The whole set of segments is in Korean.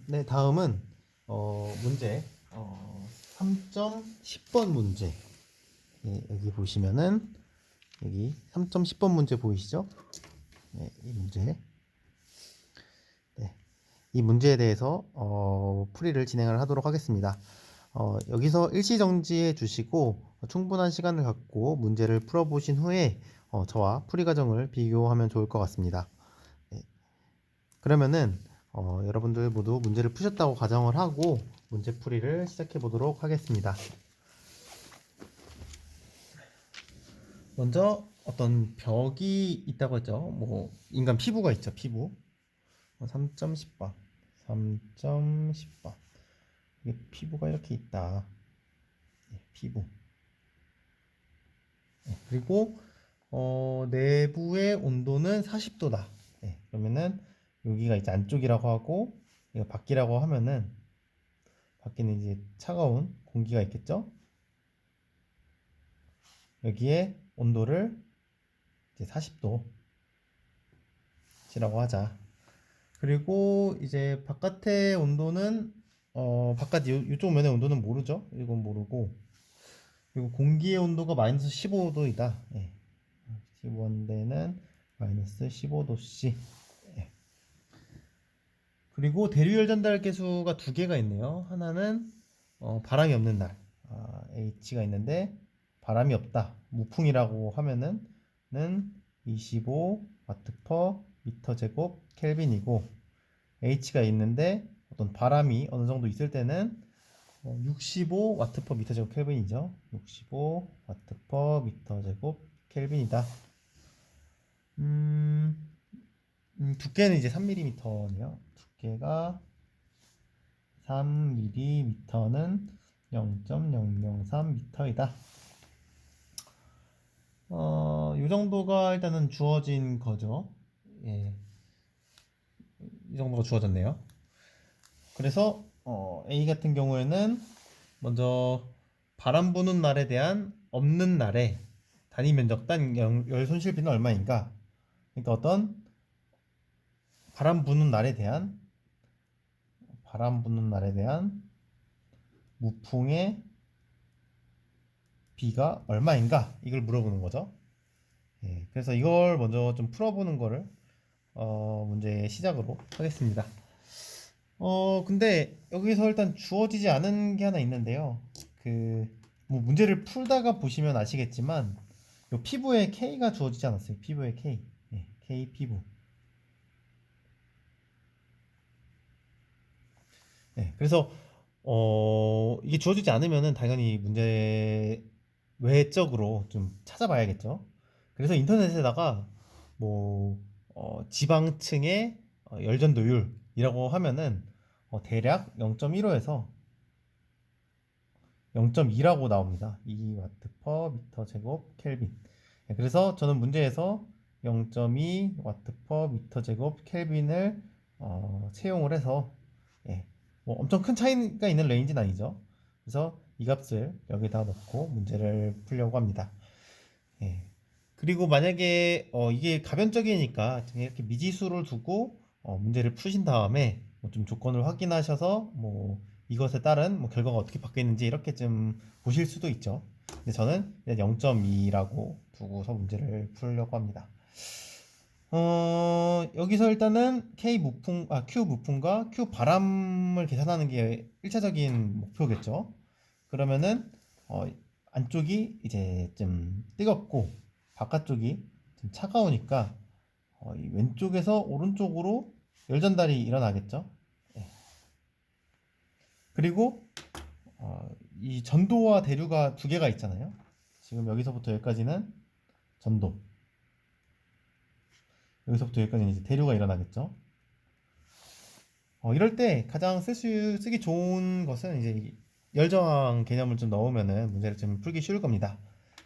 네, 다음은 문제 3.10번 문제. 예, 여기 보시면은 여기 3.10번 문제 보이시죠? 네, 이 문제. 네, 이 문제에 대해서 풀이를 진행을 하도록 하겠습니다. 여기서 일시정지해 주시고 충분한 시간을 갖고 문제를 풀어보신 후에 저와 풀이 과정을 비교하면 좋을 것 같습니다. 네, 그러면은 여러분들 모두 문제를 푸셨다고 가정을 하고 문제풀이를 시작해 보도록 하겠습니다. 먼저 어떤 벽이 있다고 했죠. 뭐 인간 피부가 있죠. 피부 3.10번 3.10번 이게 피부가 이렇게 있다. 네, 피부. 네, 그리고 내부의 온도는 40도다. 네, 그러면은 여기가 이제 안쪽이라고 하고 이거 밖이라고 하면은 밖에는 이제 차가운 공기가 있겠죠. 여기에 온도를 이제 40도라고 하자. 그리고 이제 바깥의 온도는 바깥 이쪽 면의 온도는 모르죠. 이건 모르고. 그리고 공기의 온도가 마이너스 15도이다. 예. 15원대는 마이너스 15도씨. 예. 그리고 대류열 전달 계수가 두 개가 있네요. 하나는 바람이 없는 날 H가 있는데 바람이 없다. 무풍이라고 하면은 25와트 퍼 미터 제곱 켈빈이고 H가 있는데 어떤 바람이 어느 정도 있을 때는 65와트 퍼 미터 제곱 켈빈이죠. 65와트 퍼 미터 제곱 켈빈이다. 두께는 이제 3mm네요. 두께가 3mm는 0.003m이다. 이 정도가 일단은 주어진 거죠. 예, 이 정도가 주어졌네요. 그래서 A 같은 경우에는 먼저 바람 부는 날에 대한 없는 날에 단위 면적 단 열 손실비는 얼마인가? 그러니까 어떤 바람 부는 날에 대한 무풍의 비가 얼마인가? 이걸 물어보는 거죠. 예, 그래서 이걸 먼저 좀 풀어보는 거를 문제 시작으로 하겠습니다. 근데 여기서 일단 주어지지 않은 게 하나 있는데요. 뭐 문제를 풀다가 보시면 아시겠지만 요 피부에 K가 주어지지 않았어요. 피부에 K. 예, K 피부. 네, 그래서 이게 주어지지 않으면은 당연히 문제 외적으로 좀 찾아봐야겠죠. 그래서 인터넷에다가 뭐 지방층의 열전도율이라고 하면은 대략 0.15에서 0.2라고 나옵니다. 2와트 퍼 미터 제곱 켈빈. 네, 그래서 저는 문제에서 0.2와트 퍼 미터 제곱 켈빈을 채용을 해서 예, 뭐 엄청 큰 차이가 있는 레인지는 아니죠. 그래서 이 값을 여기다 넣고 문제를 풀려고 합니다. 예. 그리고 만약에 이게 가변적이니까 이렇게 미지수를 두고 문제를 푸신 다음에 뭐좀 조건을 확인하셔서 뭐 이것에 따른 뭐 결과가 어떻게 바뀌었는지 이렇게 좀 보실 수도 있죠. 근데 저는 0.2라고 두고서 문제를 풀려고 합니다. 여기서 일단은 Q 무풍과 Q 바람을 계산하는 게 1차적인 목표겠죠. 그러면은 안쪽이 이제 좀 뜨겁고 바깥쪽이 좀 차가우니까 이 왼쪽에서 오른쪽으로 열 전달이 일어나겠죠. 예. 그리고 이 전도와 대류가 두 개가 있잖아요. 지금 여기서부터 여기까지는 전도, 여기서부터 여기까지는 이제 대류가 일어나겠죠. 이럴 때 가장 쓰기 좋은 것은 이제 열저항 개념을 좀 넣으면은 문제를 좀 풀기 쉬울 겁니다.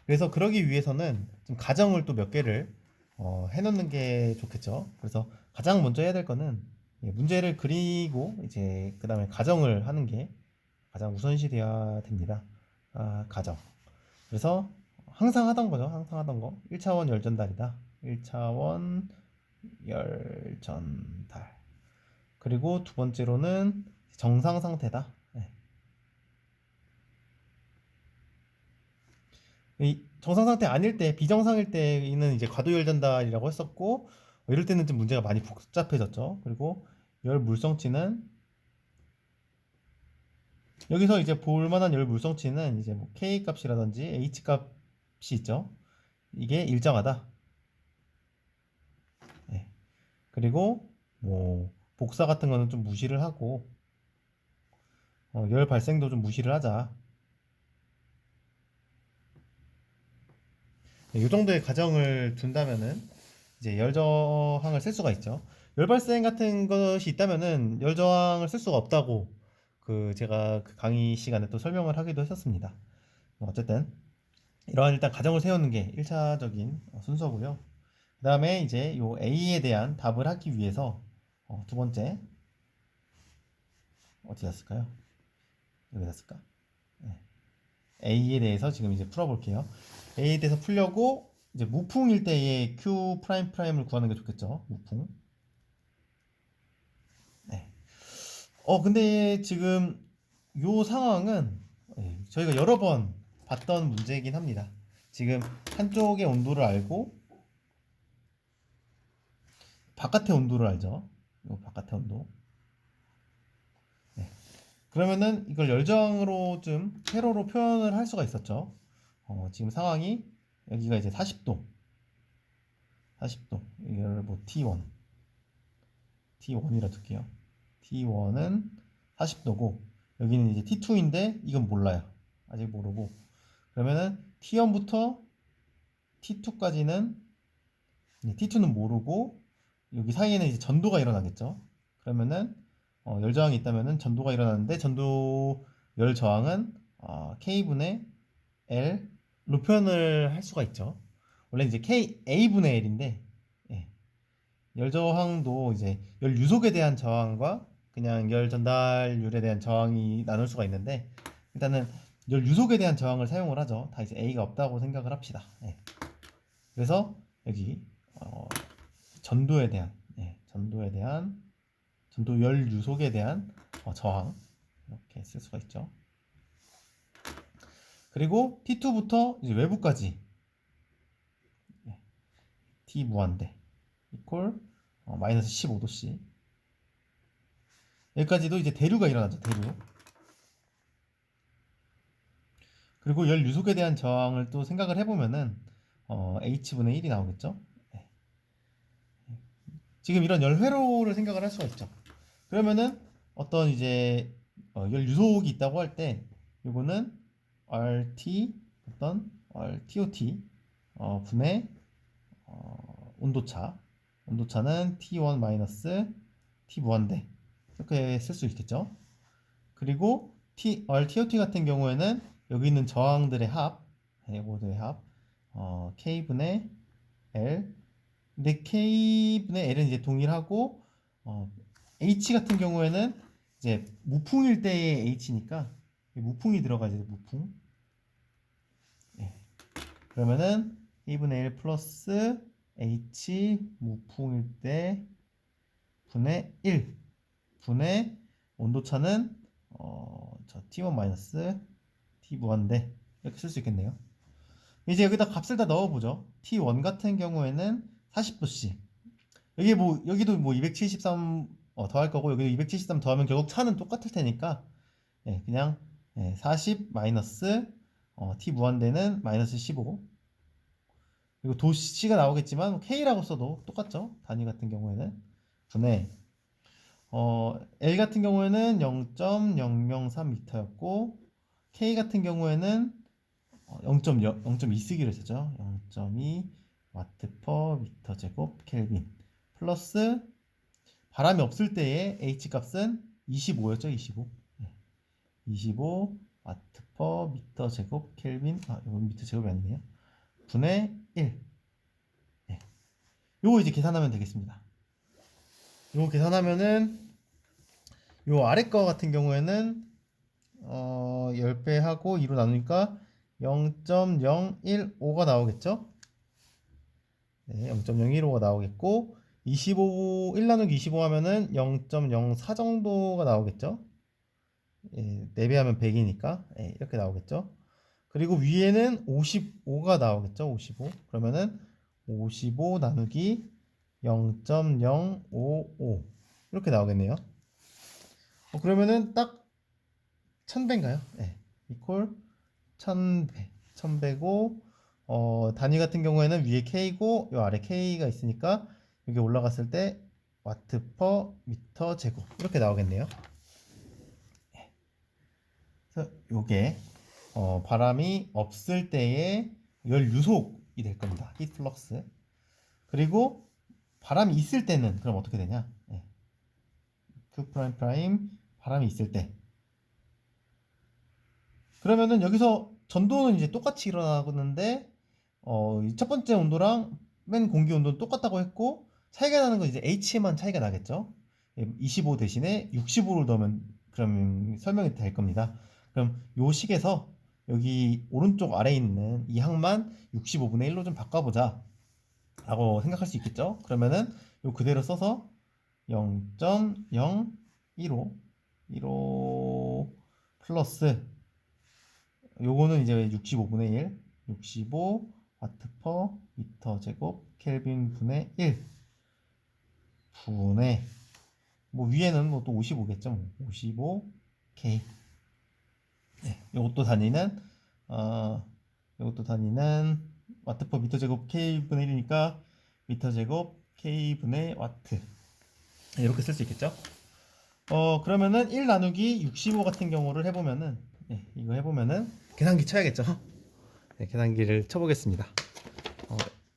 그래서 그러기 위해서는 좀 가정을 또 몇 개를 해놓는 게 좋겠죠. 그래서 가장 먼저 해야 될 거는 문제를 그리고 이제 그 다음에 가정을 하는 게 가장 우선시 되어야 됩니다. 가정. 그래서 항상 하던 거죠. 항상 하던 거. 1차원 열전달이다. 1차원 열전달. 그리고 두 번째로는 정상 상태다. 네. 이 정상 상태 아닐 때, 비정상일 때는 이제 과도열 전달이라고 했었고, 이럴 때는 좀 문제가 많이 복잡해졌죠. 그리고 열 물성치는 여기서 이제 볼 만한 열 물성치는 이제 뭐 K 값이라든지 H 값이 있죠. 이게 일정하다. 네. 그리고 뭐 복사 같은 거는 좀 무시를 하고 열 발생도 좀 무시를 하자. 네, 이 정도의 가정을 둔다면은 이제 열 저항을 쓸 수가 있죠. 열 발생 같은 것이 있다면은 열 저항을 쓸 수가 없다고 그 제가 그 강의 시간에 또 설명을 하기도 했었습니다. 어쨌든 이러한 일단 가정을 세우는 게 1차적인 순서고요. 그 다음에 이제 요 A에 대한 답을 하기 위해서 두 번째 어디다 쓸까요? 여기다 쓸까? 네. A에 대해서 지금 이제 풀어볼게요. A에 대해서 풀려고 이제 무풍일 때의 Q 프라임 프라임을 구하는 게 좋겠죠. 무풍. 네. 근데 지금 요 상황은 저희가 여러 번 봤던 문제이긴 합니다. 지금 한쪽의 온도를 알고 바깥의 온도를 알죠. 요 바깥의 온도. 네. 그러면은 이걸 열정으로 좀 세로로 표현을 할 수가 있었죠. 지금 상황이 여기가 이제 40도, 40도. 이걸 뭐 T1이라 둘게요. T1은 40도고 여기는 이제 T2인데 이건 몰라요. 아직 모르고 그러면은 T1부터 T2까지는 T2는 모르고 여기 사이에는 이제 전도가 일어나겠죠. 그러면은 열 저항이 있다면은 전도가 일어나는데 전도 열 저항은 K분의 L로 표현을 할 수가 있죠. 원래 이제 A분의 L인데 열 저항도 이제 열 유속에 대한 저항과 그냥 열 전달률에 대한 저항이 나눌 수가 있는데 일단은 열 유속에 대한 저항을 사용을 하죠. 다 이제 A가 없다고 생각을 합시다. 그래서 여기 전도에 대한 전도 열 유속에 대한 저항 이렇게 쓸 수가 있죠. 그리고 T2부터 이제 외부까지 T 무한대 이퀄 마이너스 15도씨 여기까지도 이제 대류가 일어나죠. 대류. 그리고 열 유속에 대한 저항을 또 생각을 해보면은 H분의 1이 나오겠죠. 지금 이런 열 회로를 생각을 할 수가 있죠. 그러면은 어떤 이제 열 유속이 있다고 할 때 이거는 RT 어떤 RTOT 분의 온도차는 T1 마이너스 T 무한대 이렇게 쓸 수 있겠죠. 그리고 RTOT 같은 경우에는 여기 있는 저항들의 합, 이거들의 합, K분의 L. 근데 K분의 L은 이제 동일하고, H 같은 경우에는 이제 무풍일 때의 H니까 무풍이 들어가죠. 무풍. 예. 그러면은 K분의 L 플러스 H 무풍일 때 분의 1 분의 온도차는 T1 마이너스 T 무한대 이렇게 쓸 수 있겠네요. 이제 여기다 값을 다 넣어보죠. T1 같은 경우에는 40도씨. 여기도 뭐 273 더할 거고 여기도 273 더하면 결국 차는 똑같을 테니까 그냥 40 마이너스 T 무한대는 마이너스 15. 그리고 도씨가 나오겠지만 K라고 써도 똑같죠. 단위 같은 경우에는 분의 L 같은 경우에는 0.003m였고 K 같은 경우에는 0.2 쓰기로 했었죠. 0.2 와트 퍼 미터 제곱 켈빈 플러스 바람이 없을 때의 H 값은 25였죠. 25. 25 와트 퍼 미터 제곱 켈빈 이건 미터 제곱이 아니네요. 분의 1. 요거 이제 계산하면 되겠습니다. 요거 계산하면은 요 아래 거 같은 경우에는 10배 하고 2로 나누니까 0.015가 나오겠죠? 네, 0.015가 나오겠고 25, 1 나누기 25 하면은 0.04 정도가 나오겠죠? 예, 4배하면 100이니까 예, 이렇게 나오겠죠? 그리고 위에는 55가 나오겠죠? 55. 그러면은 55 나누기 0.055 이렇게 나오겠네요. 그러면은 딱 1000배인가요? 네. 이퀄 1000배. 1000배고 단위 같은 경우에는 위에 K고 요 아래 K가 있으니까 여기 올라갔을 때 와트 퍼 미터 제곱 이렇게 나오겠네요. 그래서 요게 바람이 없을 때의 열 유속이 될 겁니다. 히트 플럭스. 그리고 바람이 있을 때는 그럼 어떻게 되냐? 네. Q 프라임 프라임 바람이 있을 때 그러면은 여기서 전도는 이제 똑같이 일어나는데 첫 번째 온도랑 맨 공기 온도는 똑같다고 했고 차이가 나는 건 이제 H에만 차이가 나겠죠. 25 대신에 65를 넣으면 그럼 설명이 될 겁니다. 그럼 요 식에서 여기 오른쪽 아래에 있는 이 항만 65분의 1로 좀 바꿔보자 라고 생각할 수 있겠죠. 그러면은 요 그대로 써서 0.015 15 플러스 요거는 이제 65분의 1 65 와트 퍼 미터 제곱 켈빈 분의 1 분의 뭐 위에는 뭐 또 55겠죠. 뭐 55K. 네, 요것도 단위는 요것도 단위는 와트 퍼 미터 제곱 K 분의 1이니까 미터 제곱 K 분의 와트. 네, 이렇게 쓸 수 있겠죠. 그러면은 1 나누기 65 같은 경우를 해보면은 네, 이거 해보면은 계산기 쳐야겠죠. 네, 계산기를 쳐보겠습니다.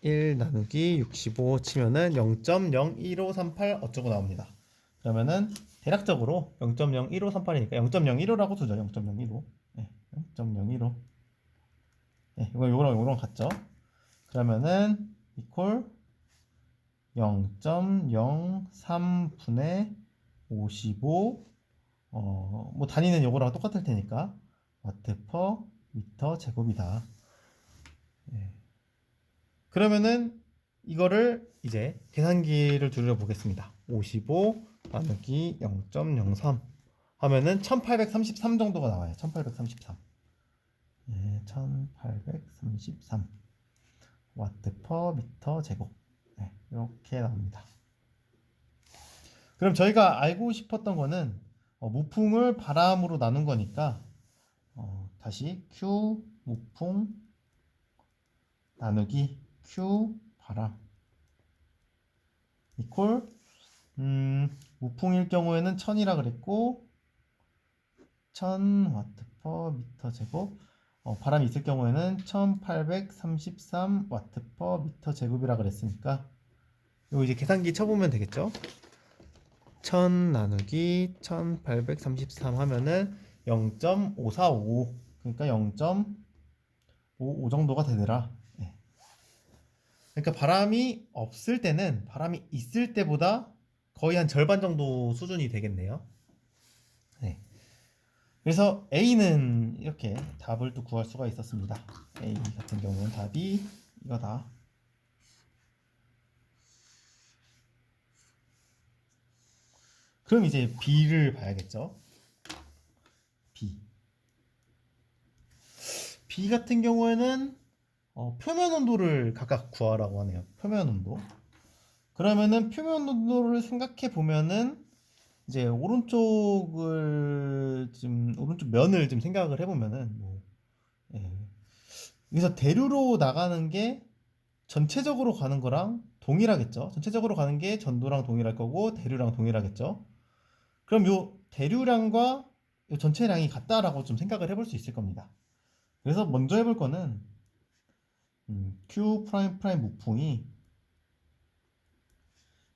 1 나누기 65 치면은 0.01538 어쩌고 나옵니다. 그러면은 대략적으로 0.01538이니까 0.015라고 두죠. 0.015. 네, 0.015. 네, 요거랑 같죠. 그러면은 이퀄 0.03분의 55 뭐 단위는 요거랑 똑같을 테니까 와트 퍼 미터 제곱이다. 네. 그러면은 이거를 이제 계산기를 두드려 보겠습니다. 55 나누기 0.03 하면은 1833 정도가 나와요. 1833. 네, 1833 와트 퍼 미터 제곱. 네, 이렇게 나옵니다. 그럼 저희가 알고 싶었던 거는 무풍을 바람으로 나눈 거니까 다시 Q 무풍 나누기 Q 바람 이퀄 무풍일 경우에는 1000이라 그랬고 1000 와트 퍼 미터 제곱 바람이 있을 경우에는 1833 와트 퍼 미터 제곱이라 그랬으니까 이거 이제 계산기 쳐보면 되겠죠. 1000 나누기 1833 하면은 0.545 그러니까 0.55 정도가 되더라. 네. 그러니까 바람이 없을 때는 바람이 있을 때보다 거의 한 절반 정도 수준이 되겠네요. 네. 그래서 A는 이렇게 답을 또 구할 수가 있었습니다. A 같은 경우는 답이 이거다. 그럼 이제 B를 봐야겠죠. B 같은 경우에는 표면 온도를 각각 구하라고 하네요. 표면 온도. 그러면은 표면 온도를 생각해 보면은 이제 오른쪽 면을 좀 생각을 해보면은 예. 여기서 대류로 나가는 게 전체적으로 가는 거랑 동일하겠죠. 전체적으로 가는 게 전도랑 동일할 거고 대류랑 동일하겠죠. 그럼 요 대류량과 요 전체량이 같다라고 좀 생각을 해볼 수 있을 겁니다. 그래서 먼저 해볼 거는 Q 프라임 프라임 무풍이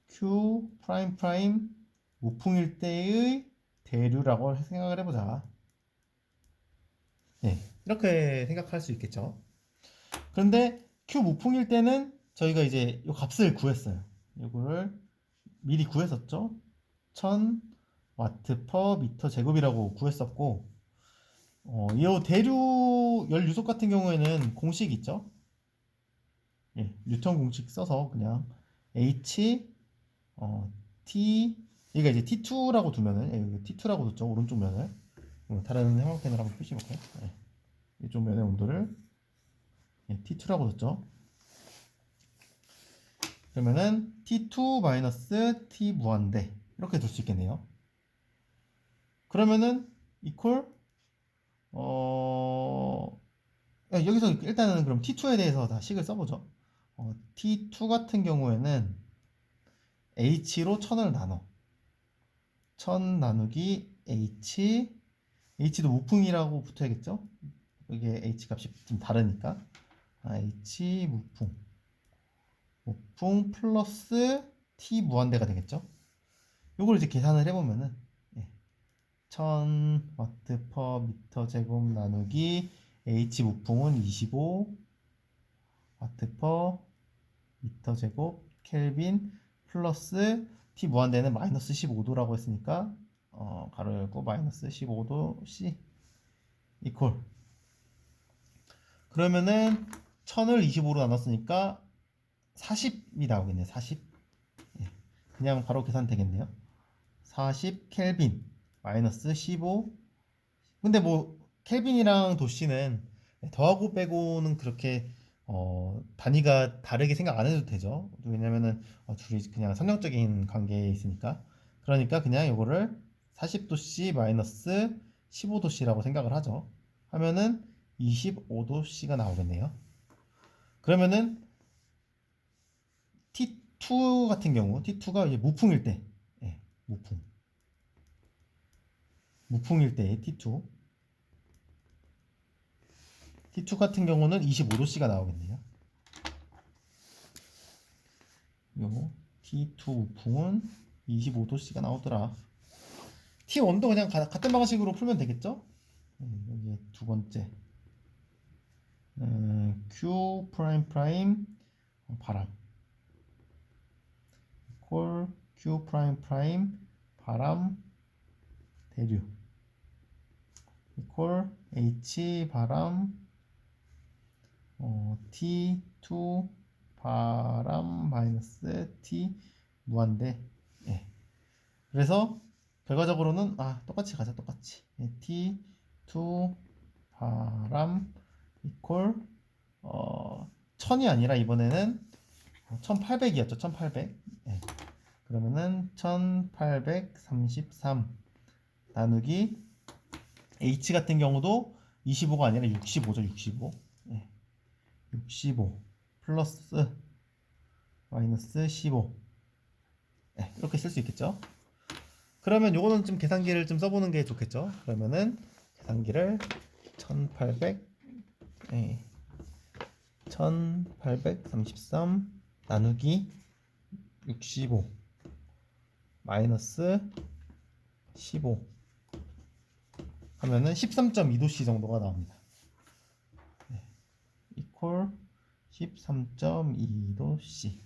Q 프라임 프라임 무풍일 때의 대류라고 생각을 해보자. 네, 이렇게 생각할 수 있겠죠. 그런데 Q 무풍일 때는 저희가 이제 이 값을 구했어요. 이거를 미리 구했었죠. 1000 와트 퍼 미터 제곱이라고 구했었고, 이 대류 열 유속 같은 경우에는 공식 있죠. 예, 뉴턴 공식 써서 그냥 H T 여기가 이제 T2라고 두면은 여기 T2라고 뒀죠. 오른쪽 면을 다른 형광펜으로 한번 표시해 볼까요? 예. 이쪽 면의 온도를 T2라고 뒀죠. 그러면은 T2 마이너스 T 무한대 이렇게 둘 수 있겠네요. 그러면은 이퀄 여기서 일단은 그럼 T2에 대해서 다 식을 써보죠. T2 같은 경우에는 H로 1000을 나눠 1000 나누기 H도 무풍이라고 붙어야겠죠? 이게 H 값이 좀 다르니까 H 무풍 플러스 T 무한대가 되겠죠? 요걸 이제 계산을 해보면은 1000와트 퍼 미터 제곱 나누기 H 무풍은 25와트 퍼 미터 제곱 켈빈 플러스 T 무한대는 마이너스 15도라고 했으니까 가로 열고 마이너스 15도 C 이퀄 그러면은 1000을 25로 나눴으니까 40이 나오겠네요. 40 그냥 바로 계산 되겠네요. 40 켈빈 마이너스 15 근데 뭐 켈빈이랑 도씨는 더하고 빼고는 그렇게 단위가 다르게 생각 안 해도 되죠. 왜냐면은 둘이 그냥 선형적인 관계에 있으니까. 그러니까 그냥 이거를 40도씨 마이너스 15도씨라고 생각을 하죠. 하면은 25도씨가 나오겠네요. 그러면은 T2 같은 경우 T2가 이제 무풍일 때 무풍일 때의 T2 같은 경우는 25도씨가 나오겠네요. 요 T2 무풍은 25도씨가 나오더라. T1도 그냥 같은 방식으로 풀면 되겠죠? 여기 두 번째 Q 프라임 프라임 바람 콜 Q 프라임 프라임 바람 대류 이퀄 H 바람 T2 바람 마이너스 T 무한대 그래서 결과적으로는 똑같이 가자 똑같이 T2 바람 이퀄 1000이 아니라 이번에는 1800이었죠 1800 그러면은 1833 나누기 H 같은 경우도 25가 아니라 65죠 65 플러스 마이너스 15 이렇게 쓸 수 있겠죠. 그러면 요거는 좀 계산기를 좀 써보는 게 좋겠죠. 그러면은 계산기를 1833 나누기 65 마이너스 15 하면은 13.2도씨 정도가 나옵니다. 이퀄 13.2도씨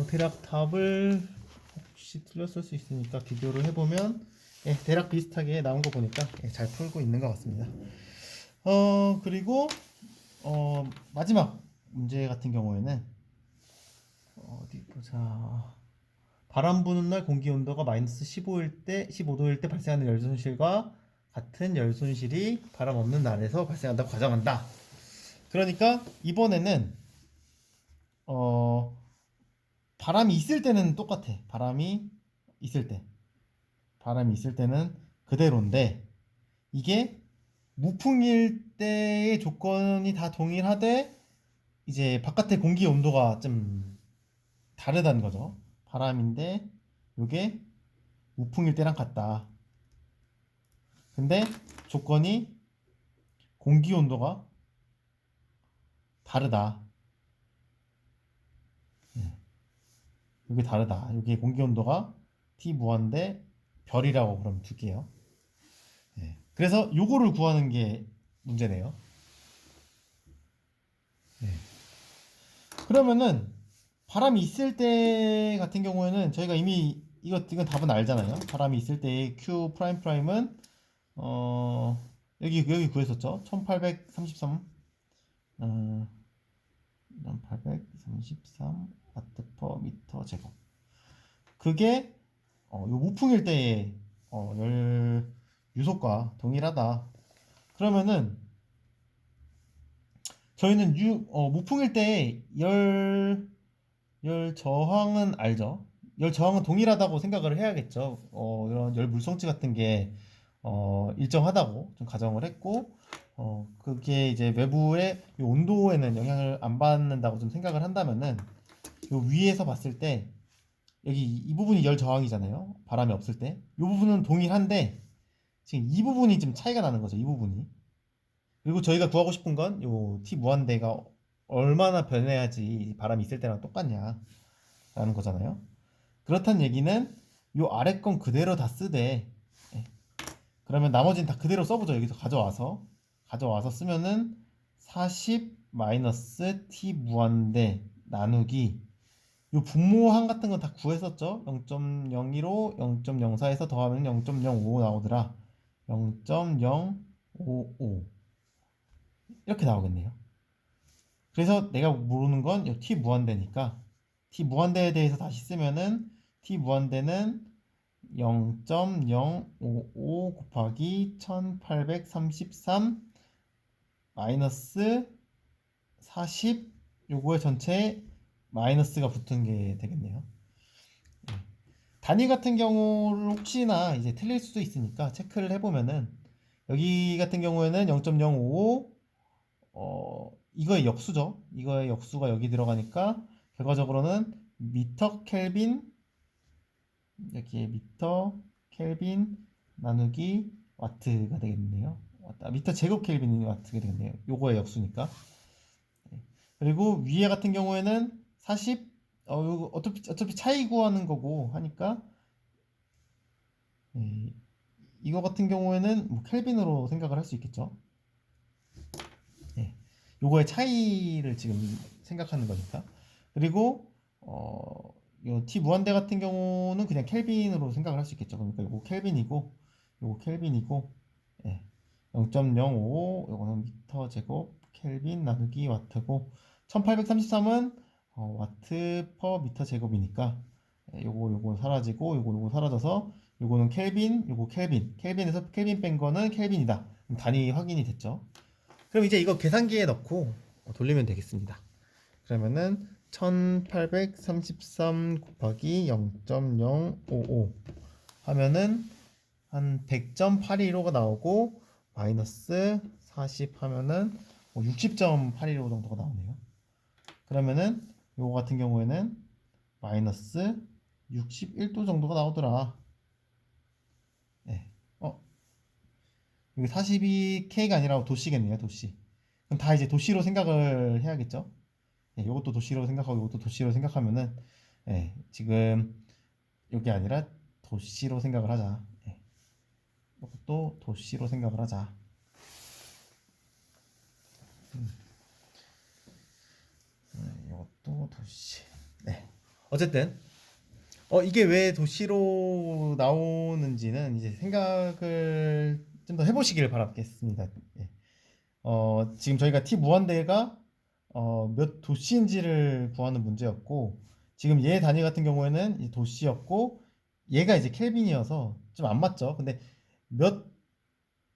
대략 답을 혹시 틀렸을 수 있으니까 비교를 해보면 대략 비슷하게 나온 거 보니까 잘 풀고 있는 것 같습니다. 그리고 마지막 문제 같은 경우에는 어디 보자. 바람 부는 날 공기 온도가 마이너스 15도일 때 발생하는 열 손실과 같은 열 손실이 바람 없는 날에서 발생한다고 가정한다. 그러니까 이번에는 바람이 있을 때는 똑같아. 바람이 있을 때는 그대로인데 이게 무풍일 때의 조건이 다 동일하되 이제 바깥의 공기 온도가 좀 다르다는 거죠. 바람인데 이게 무풍일 때랑 같다. 근데 조건이 공기 온도가 다르다. 이게 다르다. 여기 공기 온도가 T 무한대 별이라고 그럼 둘게요. 그래서 요거를 구하는 게 문제네요. 그러면은 바람이 있을 때 같은 경우에는 저희가 이미 이건 답은 알잖아요. 바람이 있을 때의 Q 프라임 프라임은 여기 구했었죠. 1833 와트 퍼 미터 제곱. 그게 요 무풍일 때의 열 유속과 동일하다. 그러면은 저희는 무풍일 때 열 저항은 알죠? 열 저항은 동일하다고 생각을 해야겠죠. 이런 열 물성치 같은 게 일정하다고 좀 가정을 했고, 그게 이제 외부의 이 온도에는 영향을 안 받는다고 좀 생각을 한다면은, 요 위에서 봤을 때 여기 이 부분이 열 저항이잖아요. 바람이 없을 때. 이 부분은 동일한데 지금 이 부분이 좀 차이가 나는 거죠. 이 부분이. 그리고 저희가 구하고 싶은 건 요 T 무한대가 얼마나 변해야지 바람이 있을 때랑 똑같냐라는 거잖아요. 그렇다는 얘기는 요 아래 건 그대로 다 쓰되, 예. 그러면 나머지는 다 그대로 써보죠. 여기서 가져와서 쓰면은 40 마이너스 T 무한대 나누기 요 분모항 같은 건 다 구했었죠. 0.01로 0.04에서 더하면 0.05 나오더라. 0.055 이렇게 나오겠네요. 그래서 내가 모르는 건 이 t 무한대니까 t 무한대에 대해서 다시 쓰면은 t 무한대는 0.055 곱하기 1833 마이너스 40 요거의 전체에 마이너스가 붙은 게 되겠네요. 단위 같은 경우를 혹시나 이제 틀릴 수도 있으니까 체크를 해보면은 여기 같은 경우에는 0.055 이거의 역수죠. 이거의 역수가 여기 들어가니까 결과적으로는 미터 켈빈 여기에 미터 켈빈 나누기 와트가 되겠네요. 미터 제곱 켈빈이 와트가 되겠네요. 요거의 역수니까. 그리고 위에 같은 경우에는 40 이거 어차피 차이 구하는 거고 하니까 이거 같은 경우에는 뭐 켈빈으로 생각을 할 수 있겠죠. 요거의 차이를 지금 생각하는 거니까. 그리고 요 T 무한대 같은 경우는 그냥 켈빈으로 생각을 할 수 있겠죠. 그러니까 요거 켈빈이고 요거 켈빈이고 0.055 요거는 미터 제곱 켈빈 나누기 와트고 1833은 와트 퍼 미터 제곱이니까 요거 사라지고 요거 사라져서 요거는 켈빈 요거 켈빈에서 켈빈 뺀 거는 켈빈이다. 단위 확인이 됐죠. 그럼 이제 이거 계산기에 넣고 돌리면 되겠습니다. 그러면은 1833 곱하기 0.055 하면은 한 100.815가 나오고 마이너스 40 하면은 60.815 정도가 나오네요. 그러면은 요거 같은 경우에는 마이너스 61도 정도가 나오더라. 네. 여기 42 K가 아니라 도시겠네요. 도시. 그럼 다 이제 도시로 생각을 해야겠죠. 이것도 도시로 생각하고 이것도 도시로 생각하면은 지금 여기 아니라 도시로 생각을 하자. 이것도 도시로 생각을 하자. 이것도 도시. 어쨌든 이게 왜 도시로 나오는지는 이제 생각을 좀 더 해보시길 바라겠습니다. 지금 저희가 T 무한대가 몇 도시인지를 구하는 문제였고 지금 얘 단위 같은 경우에는 이 도시였고 얘가 이제 켈빈이어서 좀 안 맞죠. 근데 몇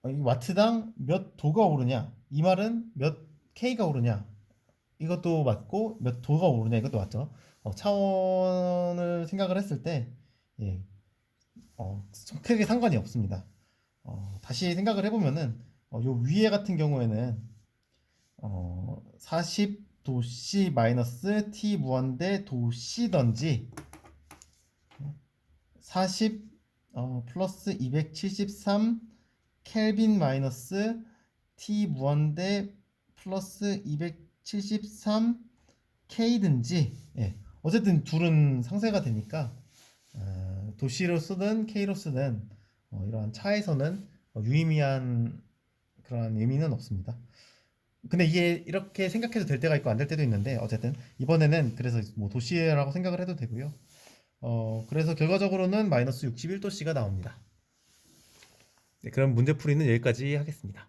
이 와트당 몇 도가 오르냐 이 말은 몇 K가 오르냐 이것도 맞고 몇 도가 오르냐 이것도 맞죠. 차원을 생각을 했을 때 예, 크게 상관이 없습니다. 다시 생각을 해보면은 요 위에 같은 경우에는 40 도씨 마이너스 t 무한대 도씨던지 40 플러스 273 켈빈 마이너스 t 무한대 플러스 273 K든지 어쨌든 둘은 상쇄가 되니까 도시로 쓰든 K로 쓰든 이러한 차에서는 유의미한 그런 의미는 없습니다. 근데 이게 이렇게 생각해도 될 때가 있고 안 될 때도 있는데 어쨌든 이번에는 그래서 뭐 도시라고 생각을 해도 되고요. 그래서 결과적으로는 마이너스 61도씨가 나옵니다. 그럼 문제풀이는 여기까지 하겠습니다.